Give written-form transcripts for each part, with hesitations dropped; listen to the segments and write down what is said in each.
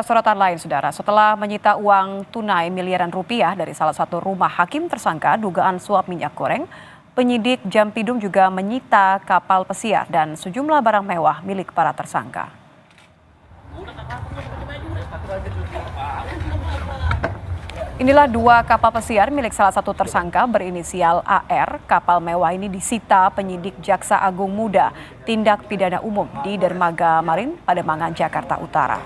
sorotan lain, Saudara. Setelah menyita uang tunai miliaran rupiah dari salah satu rumah hakim tersangka dugaan suap minyak goreng, penyidik Jampidum juga menyita kapal pesiar dan sejumlah barang mewah milik para tersangka. Inilah dua kapal pesiar milik salah satu tersangka berinisial AR. Kapal mewah ini disita penyidik Jaksa Agung Muda Tindak Pidana Umum di Dermaga Marin, Pademangan, Jakarta Utara.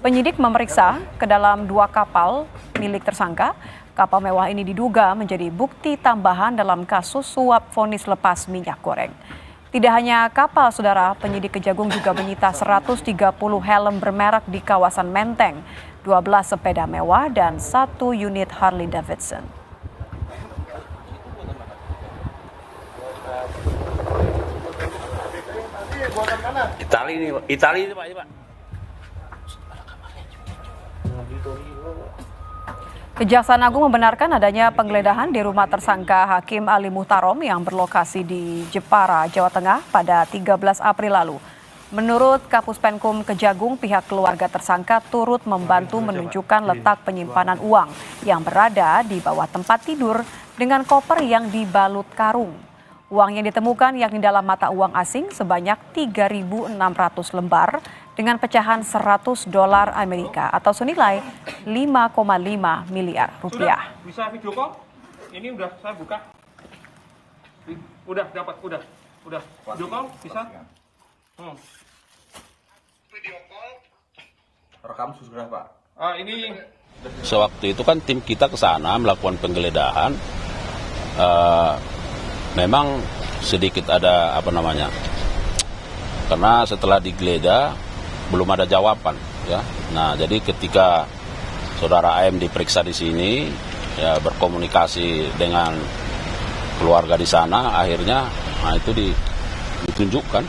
Penyidik memeriksa ke dalam dua kapal milik tersangka. Kapal mewah ini diduga menjadi bukti tambahan dalam kasus suap vonis lepas minyak goreng. Tidak hanya kapal, Saudara, penyidik Kejagung juga menyita 130 helm bermerek di kawasan Menteng, 12 sepeda mewah, dan 1 unit Harley Davidson. Itali ini Pak. Kejaksaan Agung membenarkan adanya penggeledahan di rumah tersangka Hakim Ali Muhtarom yang berlokasi di Jepara, Jawa Tengah pada 13 April lalu. Menurut Kapus Penkum Kejagung, pihak keluarga tersangka turut membantu menunjukkan letak penyimpanan uang yang berada di bawah tempat tidur dengan koper yang dibalut karung. Uang yang ditemukan yakni dalam mata uang asing sebanyak 3.600 lembar dengan pecahan $100 Amerika atau senilai 5,5 miliar rupiah. Sudah, bisa video call? Ini udah saya buka. Udah dapat, udah. Video call bisa? Video call. Rekam sudah, Pak. Ini sewaktu itu kan tim kita ke sana melakukan penggeledahan. Memang sedikit ada karena setelah digeledah belum ada jawaban, ya. Nah, jadi ketika saudara AM diperiksa di sini, ya, berkomunikasi dengan keluarga di sana, akhirnya itu ditunjukkan,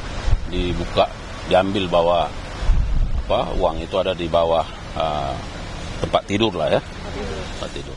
dibuka, diambil bahwa uang itu ada di bawah tempat tidur lah, ya, tempat tidur.